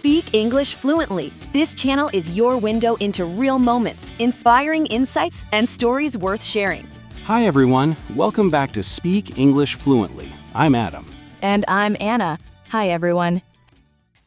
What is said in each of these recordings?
Speak English Fluently. This channel is your window into real moments, inspiring insights, and stories worth sharing. Hi everyone, welcome back to Speak English Fluently. I'm Adam. And I'm Anna. Hi everyone.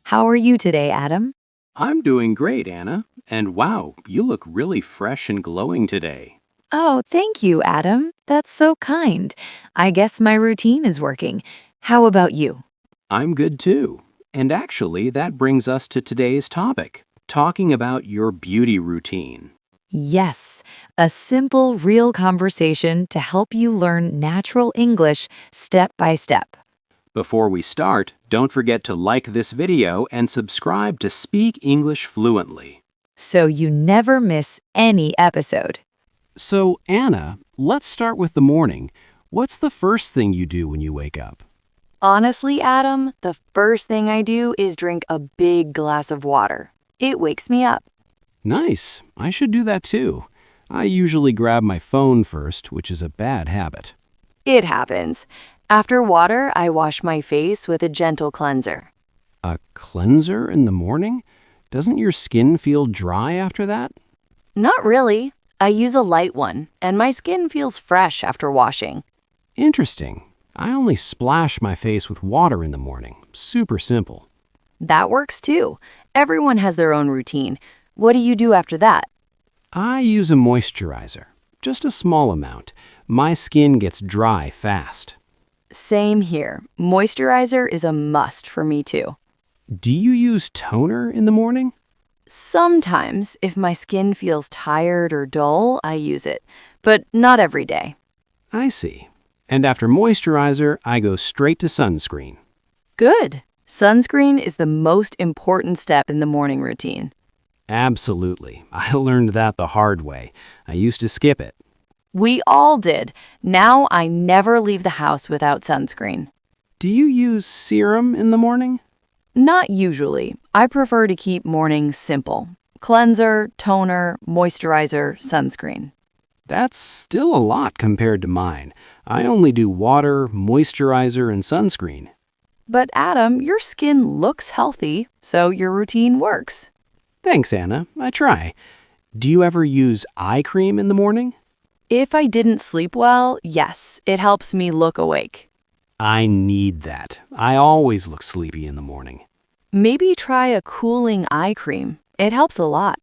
How are you today, Adam? I'm doing great, Anna. And wow, you look really fresh and glowing today. Oh, thank you, Adam. That's so kind. I guess my routine is working. How about you? I'm good too. And actually, that brings us to today's topic, talking about your beauty routine. Yes, a simple, real conversation to help you learn natural English step by step. Before we start, don't forget to like this video and subscribe to Speak English Fluently. So you never miss any episode. So, Anna, let's start with the morning. What's the first thing you do when you wake up? Honestly, Adam, the first thing I do is drink a big glass of water. It wakes me up. Nice. I should do that too. I usually grab my phone first, which is a bad habit. It happens. After water, I wash my face with a gentle cleanser. A cleanser in the morning? Doesn't your skin feel dry after that? Not really. I use a light one, and my skin feels fresh after washing. Interesting. I only splash my face with water in the morning. Super simple. That works too. Everyone has their own routine. What do you do after that? I use a moisturizer. Just a small amount. My skin gets dry fast. Same here. Moisturizer is a must for me too. Do you use toner in the morning? Sometimes, if my skin feels tired or dull, I use it, but not every day. I see. And after moisturizer, I go straight to sunscreen. Good. Sunscreen is the most important step in the morning routine. Absolutely. I learned that the hard way. I used to skip it. We all did. Now I never leave the house without sunscreen. Do you use serum in the morning? Not usually. I prefer to keep mornings simple. Cleanser, toner, moisturizer, sunscreen. That's still a lot compared to mine. I only do water, moisturizer, and sunscreen. But Adam, your skin looks healthy, so your routine works. Thanks, Anna. I try. Do you ever use eye cream in the morning? If I didn't sleep well, yes, it helps me look awake. I need that. I always look sleepy in the morning. Maybe try a cooling eye cream. It helps a lot.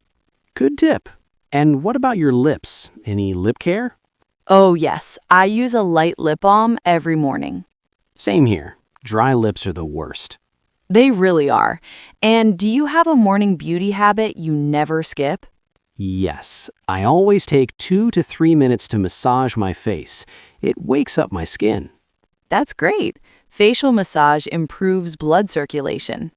Good tip. And what about your lips? Any lip care? Oh yes, I use a light lip balm every morning. Same here. Dry lips are the worst. They really are. And do you have a morning beauty habit you never skip? Yes. I always take 2 to 3 minutes to massage my face. It wakes up my skin. That's great. Facial massage improves blood circulation.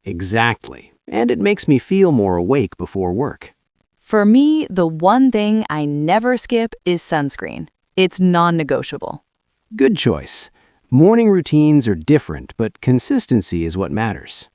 Exactly. And it makes me feel more awake before work. For me, the one thing I never skip is sunscreen. It's non-negotiable. Good choice. Morning routines are different, but consistency is what matters.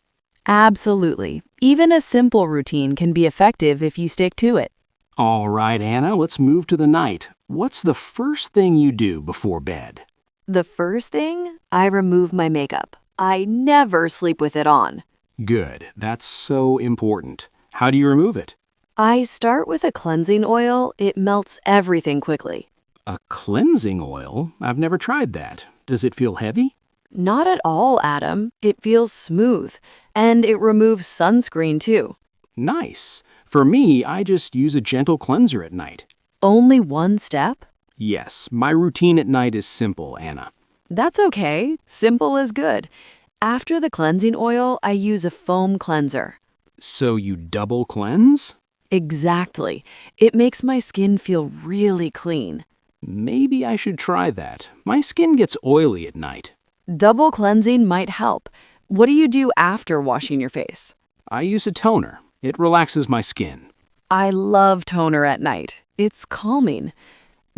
Absolutely. Even a simple routine can be effective if you stick to it. All right, Anna, let's move to the night. What's the first thing you do before bed? The first thing, I remove my makeup. I never sleep with it on. Good. That's so important. How do you remove it? I start with a cleansing oil. It melts everything quickly. A cleansing oil? I've never tried that. Does it feel heavy? Not at all, Adam. It feels smooth. And it removes sunscreen too. Nice. For me, I just use a gentle cleanser at night. Only one step? Yes, my routine at night is simple, Anna. That's okay. Simple is good. After the cleansing oil, I use a foam cleanser. So you double cleanse? Exactly. It makes my skin feel really clean. Maybe I should try that. My skin gets oily at night. Double cleansing might help. What do you do after washing your face? I use a toner. It relaxes my skin. I love toner at night. It's calming.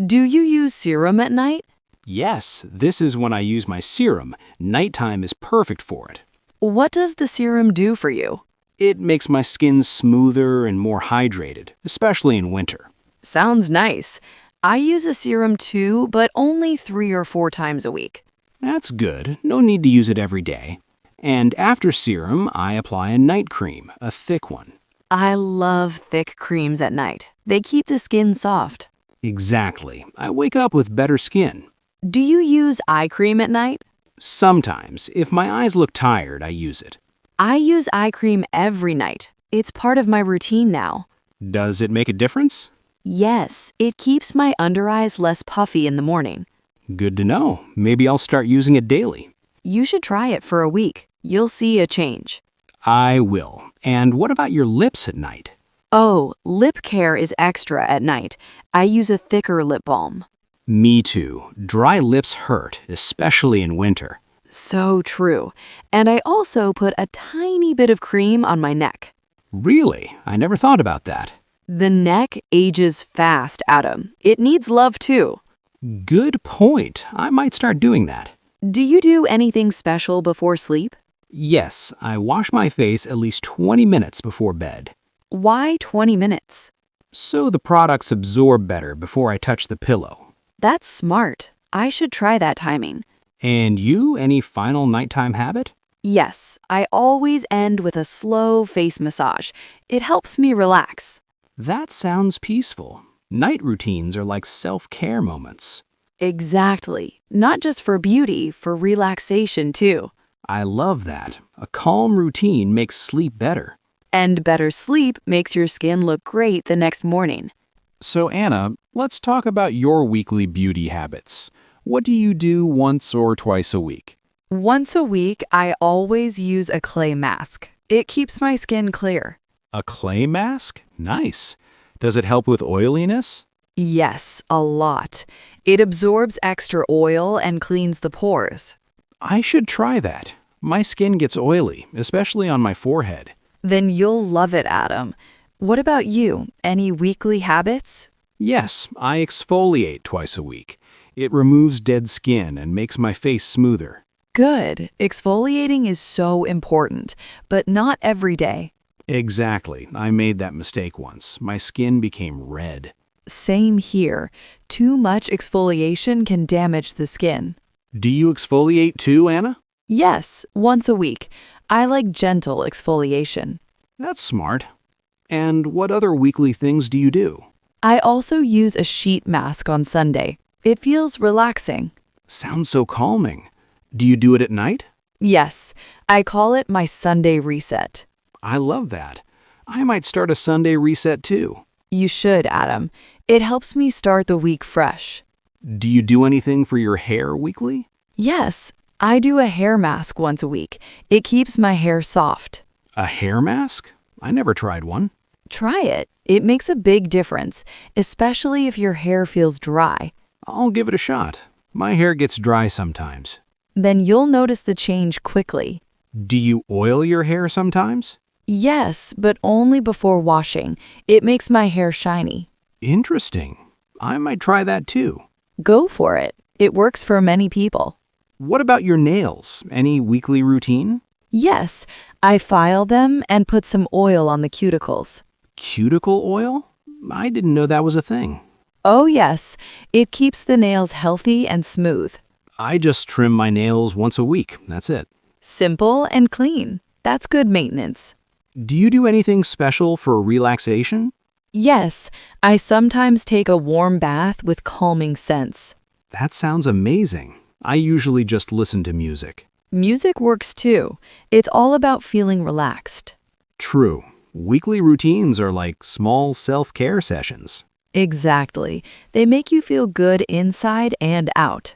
Do you use serum at night? Yes, this is when I use my serum. Nighttime is perfect for it. What does the serum do for you? It makes my skin smoother and more hydrated, especially in winter. Sounds nice. I use a serum too, but only 3 or 4 times a week. That's good. No need to use it every day. And after serum, I apply a night cream, a thick one. I love thick creams at night. They keep the skin soft. Exactly. I wake up with better skin. Do you use eye cream at night? Sometimes, if my eyes look tired, I use it. I use eye cream every night. It's part of my routine now. Does it make a difference? Yes, it keeps my under eyes less puffy in the morning. Good to know. Maybe I'll start using it daily. You should try it for a week. You'll see a change. I will. And what about your lips at night? Oh, lip care is extra at night. I use a thicker lip balm. Me too. Dry lips hurt, especially in winter. So true. And I also put a tiny bit of cream on my neck. Really? I never thought about that. The neck ages fast, Adam. It needs love too. Good point. I might start doing that. Do you do anything special before sleep? Yes, I wash my face at least 20 minutes before bed. Why 20 minutes? So the products absorb better before I touch the pillow. That's smart. I should try that timing. And you, any final nighttime habit? Yes, I always end with a slow face massage. It helps me relax. That sounds peaceful. Night routines are like self-care moments. Exactly. Not just for beauty, for relaxation too. I love that. A calm routine makes sleep better. And better sleep makes your skin look great the next morning. So Anna, let's talk about your weekly beauty habits. What do you do once or twice a week? Once a week, I always use a clay mask. It keeps my skin clear. A clay mask? Nice. Does it help with oiliness? Yes, a lot. It absorbs extra oil and cleans the pores. I should try that. My skin gets oily, especially on my forehead. Then you'll love it, Adam. What about you? Any weekly habits? Yes, I exfoliate twice a week. It removes dead skin and makes my face smoother. Good. Exfoliating is so important, but not every day. Exactly. I made that mistake once. My skin became red. Same here. Too much exfoliation can damage the skin. Do you exfoliate too, Anna? Yes, once a week. I like gentle exfoliation. That's smart. And what other weekly things do you do? I also use a sheet mask on Sunday. It feels relaxing. Sounds so calming. Do you do it at night? Yes, I call it my Sunday reset. I love that. I might start a Sunday reset too. You should, Adam. It helps me start the week fresh. Do you do anything for your hair weekly? Yes, I do a hair mask once a week. It keeps my hair soft. A hair mask? I never tried one. Try it. It makes a big difference, especially if your hair feels dry. I'll give it a shot. My hair gets dry sometimes. Then you'll notice the change quickly. Do you oil your hair sometimes? Yes, but only before washing. It makes my hair shiny. Interesting. I might try that too. Go for it. It works for many people. What about your nails? Any weekly routine? Yes, I file them and put some oil on the cuticles. Cuticle oil? I didn't know that was a thing. Oh yes, it keeps the nails healthy and smooth. I just trim my nails once a week. That's it. Simple and clean. That's good maintenance. Do you do anything special for relaxation? Yes, I sometimes take a warm bath with calming scents. That sounds amazing. I usually just listen to music. Music works too. It's all about feeling relaxed. True. Weekly routines are like small self-care sessions. Exactly. They make you feel good inside and out.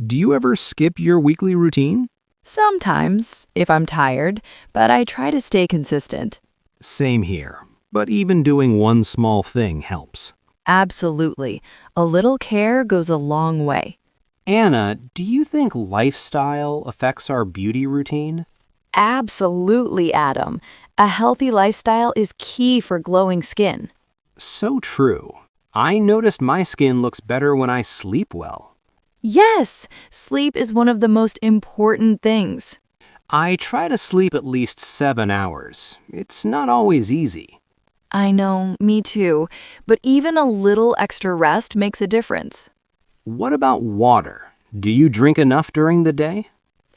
Do you ever skip your weekly routine? Sometimes, if I'm tired, but I try to stay consistent. Same here. But even doing one small thing helps. Absolutely. A little care goes a long way. Anna, do you think lifestyle affects our beauty routine? Absolutely, Adam. A healthy lifestyle is key for glowing skin. So true. I noticed my skin looks better when I sleep well. Yes, sleep is one of the most important things. I try to sleep at least 7 hours. It's not always easy. I know, me too. But even a little extra rest makes a difference. What about water? Do you drink enough during the day?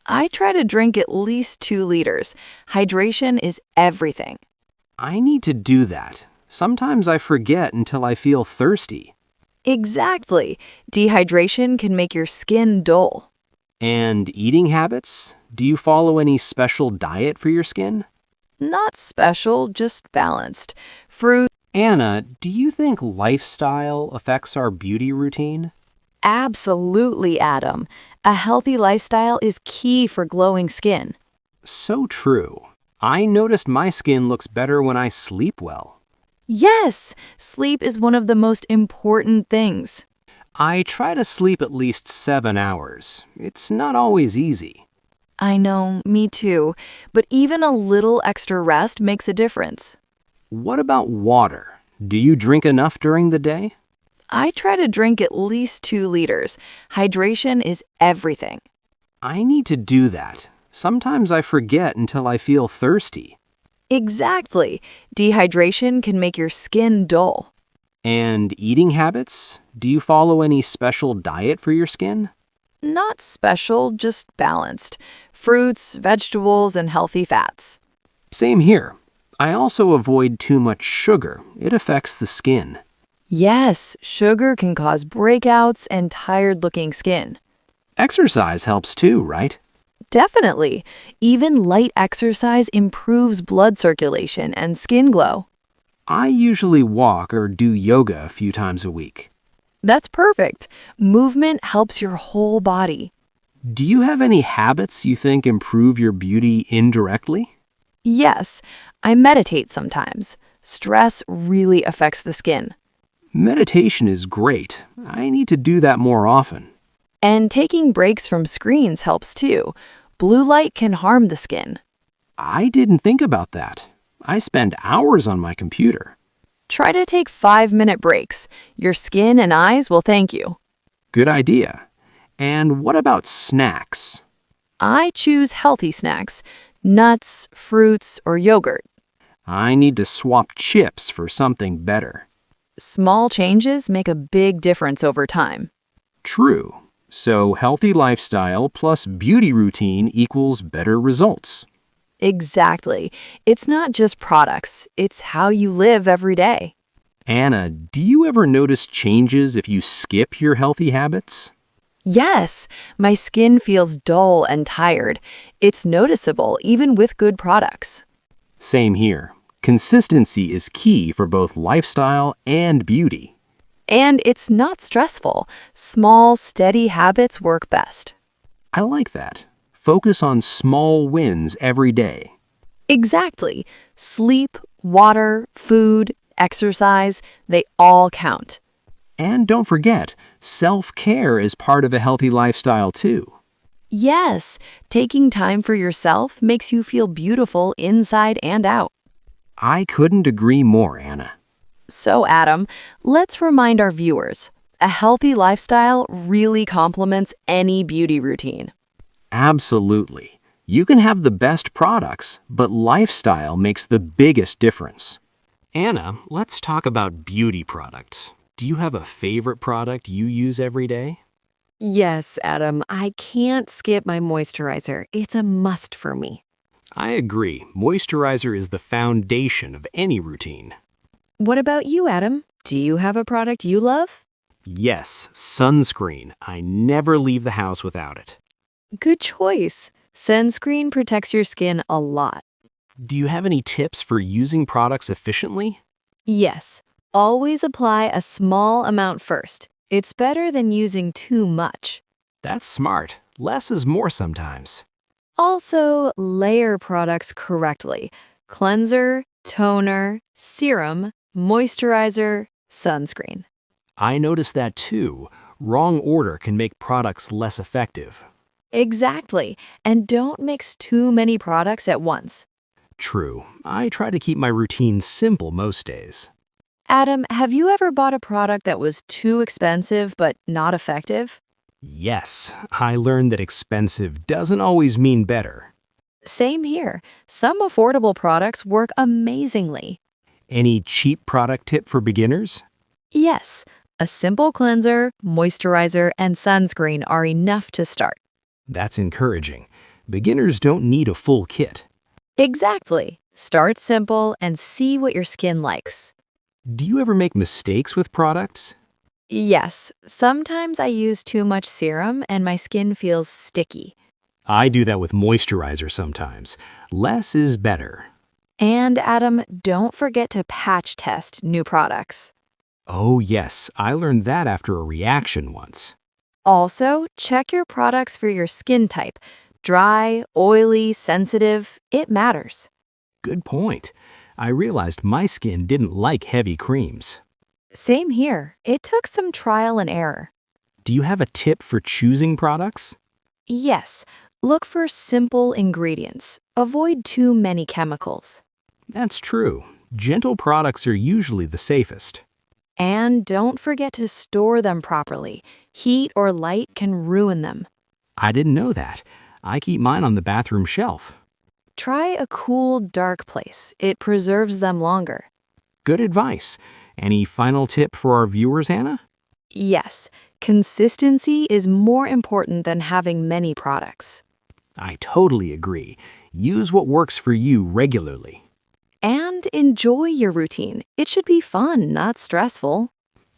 I try to drink at least 2 liters. Hydration is everything. I need to do that. Sometimes I forget until I feel thirsty. Exactly. Dehydration can make your skin dull. And eating habits? Do you follow any special diet for your skin? Not special, just balanced. Fruit. Anna, do you think lifestyle affects our beauty routine? Absolutely, Adam. A healthy lifestyle is key for glowing skin. So true. I noticed my skin looks better when I sleep well. Yes, sleep is one of the most important things. I try to sleep at least 7 hours. It's not always easy. I know, me too. But even a little extra rest makes a difference. What about water? Do you drink enough during the day? I try to drink at least 2 liters. Hydration is everything. I need to do that. Sometimes I forget until I feel thirsty. Exactly. Dehydration can make your skin dull. And eating habits? Do you follow any special diet for your skin? Not special, just balanced. Fruits, vegetables, and healthy fats. Same here. I also avoid too much sugar. It affects the skin. Yes, sugar can cause breakouts and tired-looking skin. Exercise helps too, right? Definitely. Even light exercise improves blood circulation and skin glow. I usually walk or do yoga a few times a week. That's perfect. Movement helps your whole body. Do you have any habits you think improve your beauty indirectly? Yes, I meditate sometimes. Stress really affects the skin. Meditation is great. I need to do that more often. And taking breaks from screens helps too. Blue light can harm the skin. I didn't think about that. I spend hours on my computer. Try to take 5-minute breaks. Your skin and eyes will thank you. Good idea. And what about snacks? I choose healthy snacks, nuts, fruits, or yogurt. I need to swap chips for something better. Small changes make a big difference over time. True. So healthy lifestyle plus beauty routine equals better results. Exactly. It's not just products, it's how you live every day. Anna, do you ever notice changes if you skip your healthy habits? Yes, my skin feels dull and tired. It's noticeable even with good products. Same here. Consistency is key for both lifestyle and beauty. And it's not stressful. Small, steady habits work best. I like that. Focus on small wins every day. Exactly. Sleep, water, food, exercise, they all count. And don't forget, self-care is part of a healthy lifestyle too. Yes, taking time for yourself makes you feel beautiful inside and out. I couldn't agree more, Anna. So, Adam, let's remind our viewers, a healthy lifestyle really complements any beauty routine. Absolutely. You can have the best products, but lifestyle makes the biggest difference. Anna, let's talk about beauty products. Do you have a favorite product you use every day? Yes, Adam, I can't skip my moisturizer. It's a must for me. I agree. Moisturizer is the foundation of any routine. What about you, Adam? Do you have a product you love? Yes, sunscreen. I never leave the house without it. Good choice. Sunscreen protects your skin a lot. Do you have any tips for using products efficiently? Yes, always apply a small amount first. It's better than using too much. That's smart. Less is more sometimes. Also, layer products correctly. Cleanser, toner, serum, moisturizer, sunscreen. I noticed that too. Wrong order can make products less effective. Exactly. And don't mix too many products at once. True. I try to keep my routine simple most days. Adam, have you ever bought a product that was too expensive but not effective? Yes, I learned that expensive doesn't always mean better. Same here. Some affordable products work amazingly. Any cheap product tip for beginners? Yes, a simple cleanser, moisturizer, and sunscreen are enough to start. That's encouraging. Beginners don't need a full kit. Exactly. Start simple and see what your skin likes. Do you ever make mistakes with products? Yes, sometimes I use too much serum and my skin feels sticky. I do that with moisturizer sometimes. Less is better. And Adam, don't forget to patch test new products. Oh, yes, I learned that after a reaction once. Also, check your products for your skin type. Dry, oily, sensitive, it matters. Good point. I realized my skin didn't like heavy creams. Same here. It took some trial and error. Do you have a tip for choosing products? Yes, look for simple ingredients. Avoid too many chemicals. That's true. Gentle products are usually the safest. And don't forget to store them properly. Heat or light can ruin them. I didn't know that. I keep mine on the bathroom shelf. Try a cool, dark place. It preserves them longer. Good advice. Any final tip for our viewers, Anna? Yes, consistency is more important than having many products. I totally agree. Use what works for you regularly. And enjoy your routine. It should be fun, not stressful.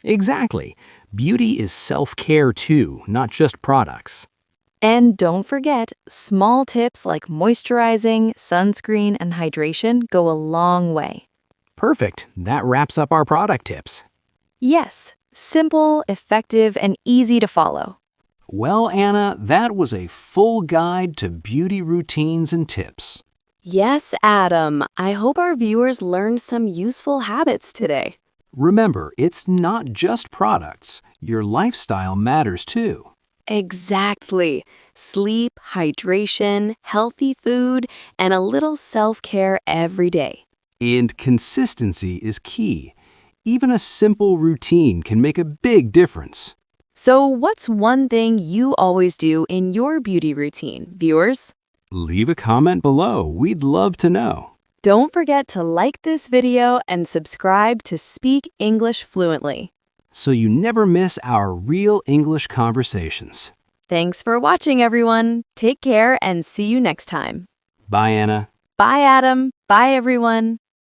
Exactly. Beauty is self-care too, not just products. And don't forget, small tips like moisturizing, sunscreen, and hydration go a long way. Perfect. That wraps up our product tips. Yes, simple, effective, and easy to follow. Well, Anna, that was a full guide to beauty routines and tips. Yes, Adam. I hope our viewers learned some useful habits today. Remember, it's not just products. Your lifestyle matters too. Exactly. Sleep, hydration, healthy food, and a little self-care every day. And consistency is key. Even a simple routine can make a big difference. So, what's one thing you always do in your beauty routine, viewers? Leave a comment below. We'd love to know. Don't forget to like this video and subscribe to Speak English Fluently. So you never miss our real English conversations. Thanks for watching, everyone. Take care and see you next time. Bye, Anna. Bye, Adam. Bye, everyone.